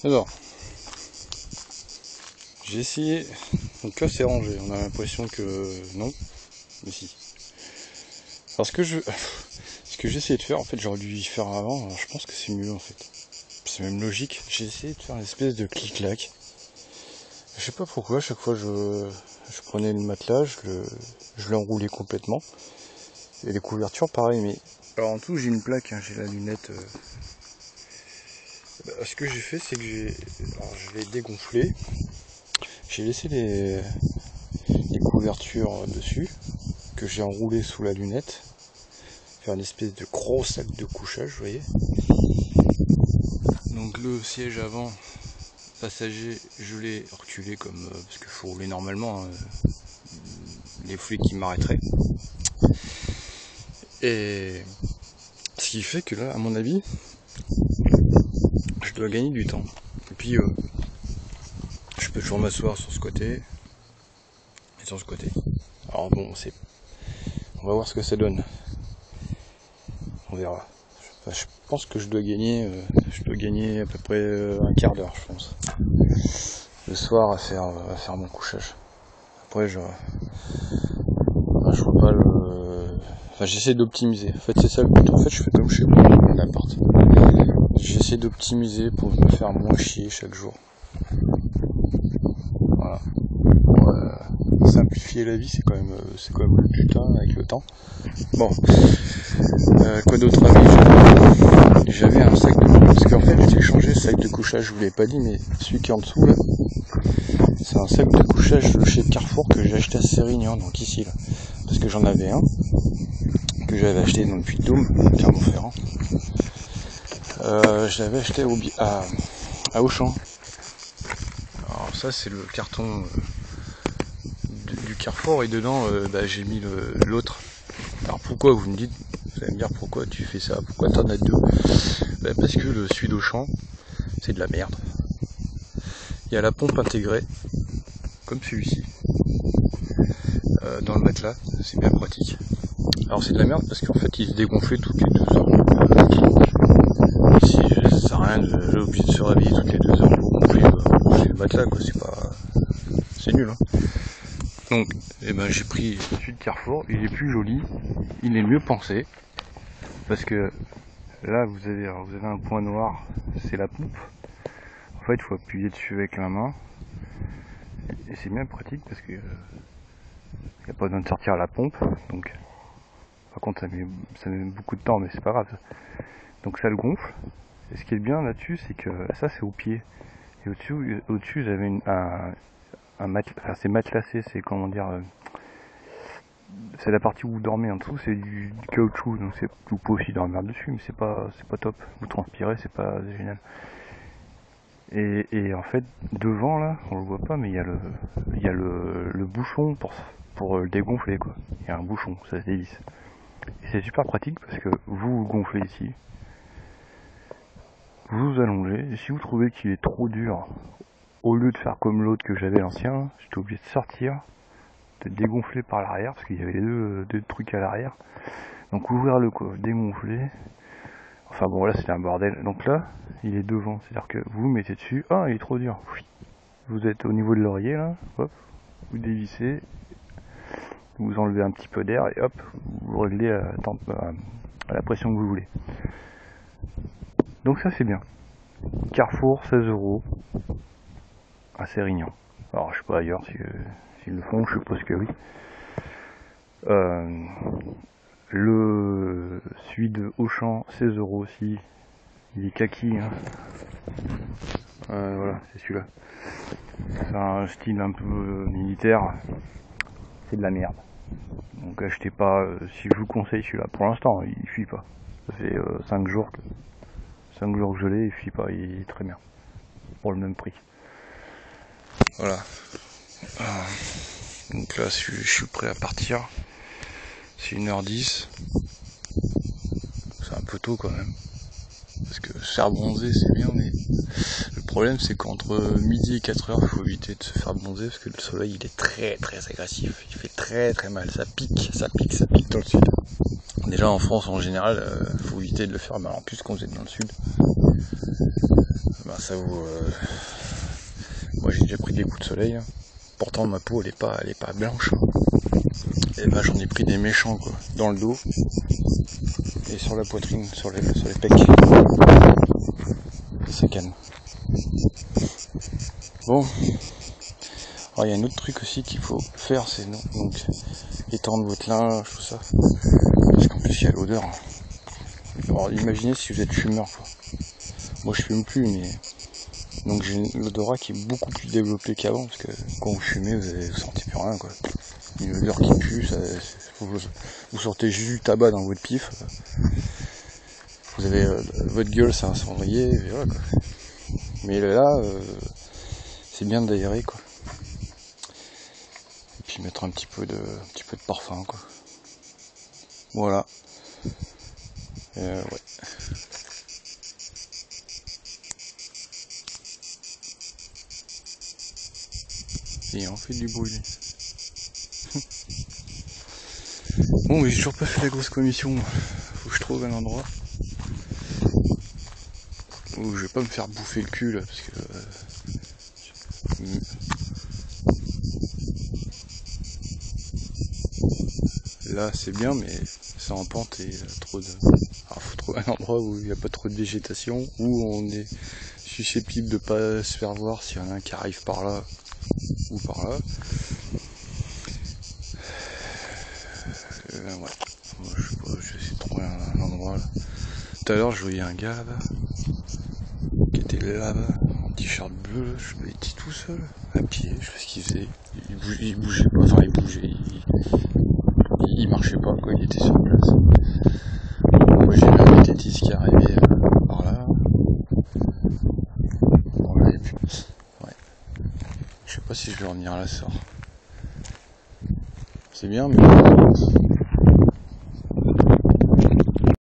Alors, j'ai essayé, donc là c'est rangé, on a l'impression que non, mais si. Alors ce que j'ai essayé de faire, en fait j'aurais dû y faire avant, alors je pense que c'est mieux en fait. C'est même logique, j'ai essayé de faire une espèce de clic-clac. Je sais pas pourquoi, à chaque fois je prenais le matelas, je l'enroulais complètement. Et les couvertures pareil, mais... Alors en tout j'ai une plaque, hein, j'ai la lunette... ce que j'ai fait c'est que je l'ai dégonflé. J'ai laissé les couvertures dessus, que j'ai enroulé sous la lunette. Faire une espèce de gros sac de couchage, vous voyez. Donc le siège avant passager, je l'ai reculé comme parce qu'il faut rouler normalement, hein, les flics qui m'arrêteraient. Et ce qui fait que là, à mon avis, je dois gagner du temps. Et puis je peux toujours m'asseoir sur ce côté et sur ce côté. Alors bon, on va voir ce que ça donne. On verra. Je pense que je dois gagner à peu près un quart d'heure, je pense. Le soir à faire mon couchage. Après je vois pas le... Enfin j'essaie d'optimiser. En fait c'est ça le but. En fait je fais comme chez moi, mon appart. J'essaie d'optimiser pour me faire moins chier chaque jour. Voilà. Pour simplifier la vie, c'est quand même le putain avec le temps. Bon. Quoi d'autre à dire ? J'avais un sac de... Parce qu'en fait j'ai changé ce sac de couchage, je vous l'ai pas dit, mais celui qui est en dessous là, c'est un sac de couchage de chez Carrefour que j'ai acheté à Sérignan, donc ici là. Parce que j'en avais un, que j'avais acheté dans le Puy-de-Dôme, Clermont-Ferrand. Je l'avais acheté à Auchan. Alors ça c'est le carton du Carrefour et dedans j'ai mis l'autre. Alors pourquoi vous me dites, vous allez me dire pourquoi tu fais ça, pourquoi t'en as deux? Parce que celui d'Auchan c'est de la merde. Il y a la pompe intégrée, comme celui-ci, dans le matelas, c'est bien pratique. Alors c'est de la merde parce qu'en fait il se dégonflait toutes les 2 heures. Ici ça sert à rien de obligé de se réveiller toutes les 2 heures pour gonfler le matelas, quoi, c'est nul, hein. Donc j'ai pris celui de Carrefour, il est plus joli, il est mieux pensé, parce que là vous avez un point noir, c'est la pompe. En fait il faut appuyer dessus avec la main, et c'est bien pratique parce que il n'y a pas besoin de sortir la pompe, donc par contre ça met beaucoup de temps, mais c'est pas grave. Donc ça le gonfle, et ce qui est bien là-dessus c'est que ça c'est au pied, et au-dessus j'avais un matelas, enfin c'est matelassé, c'est comment dire, c'est la partie où vous dormez en dessous, c'est du caoutchouc, donc vous pouvez aussi dormir dessus, mais c'est pas top, vous transpirez, c'est pas génial. Et en fait devant là, on le voit pas, mais il y a le bouchon pour le dégonfler, quoi. Il y a un bouchon, ça se dévisse. Et c'est super pratique parce que vous gonflez ici, vous vous allongez, et si vous trouvez qu'il est trop dur, au lieu de faire comme l'autre que j'avais l'ancien, j'étais obligé de sortir, de dégonfler par l'arrière, parce qu'il y avait les deux trucs à l'arrière. Donc ouvrir le coffre, dégonfler. Enfin bon là c'était un bordel. Donc là, il est devant, c'est-à-dire que vous mettez dessus, ah il est trop dur. Vous êtes au niveau de l'oreiller là, hop, vous dévissez, vous enlevez un petit peu d'air et hop, vous réglez à la pression que vous voulez. Donc ça c'est bien. Carrefour, 16 € à Sérignan. Alors je sais pas ailleurs s'ils le font, je suppose que oui. Celui de Auchan, 16 € aussi. Il est kaki, hein. Voilà, c'est celui-là. C'est un style un peu militaire. C'est de la merde. Donc achetez pas, si je vous conseille celui-là. Pour l'instant, il fuit pas. Ça fait 5 jours que je l'ai, il fuit pas, il est très bien. Pour le même prix. Voilà. Donc là, je suis prêt à partir. C'est 1h10. C'est un peu tôt quand même. Parce que se faire bronzer, c'est bien, mais le problème, c'est qu'entre midi et 4h, il faut éviter de se faire bronzer parce que le soleil, il est très très agressif. Il fait très très mal. Ça pique dans le sud. Déjà en France en général, faut éviter de le faire, en plus quand vous êtes dans le sud, ça vous... Moi j'ai déjà pris des coups de soleil, hein. Pourtant ma peau elle est pas blanche, et j'en ai pris des méchants quoi, dans le dos, et sur la poitrine, sur les pecs, et ça calme. Bon, alors il y a un autre truc aussi qu'il faut faire, c'est donc étendre votre linge, tout ça, parce qu'en plus il y a l'odeur. Alors imaginez si vous êtes fumeur quoi. Moi je fume plus, mais donc j'ai l'odorat qui est beaucoup plus développé qu'avant, parce que quand vous fumez vous sentez plus rien quoi. Une odeur qui pue, vous sortez juste du tabac dans votre pif, vous avez votre gueule c'est un cendrier, et voilà quoi. Mais là c'est bien d'aérer quoi. Et puis mettre un petit peu de parfum quoi. Voilà. Ouais. Et on fait du bruit. Bon, mais j'ai toujours pas fait la grosse commission. Faut que je trouve un endroit où je vais pas me faire bouffer le cul là, parce que là c'est bien, mais c'est en pente et trop de... Alors faut trouver un endroit où il n'y a pas trop de végétation, où on est susceptible de pas se faire voir s'il y en a un qui arrive par là ou par là. Ouais. Moi, je sais pas, je vais essayer de trouver un endroit là. Tout à l'heure je voyais un gars là-bas qui était là-bas en t-shirt bleu, il était tout seul, à pied, je sais pas ce qu'il faisait. Il bougeait pas, enfin il bougeait, il marchait pas quoi, il était sur place. Moi j'ai vu un Tétis qui arrivait par là. Bon, là, ouais. Je sais pas si je vais revenir à la sort. C'est bien, mais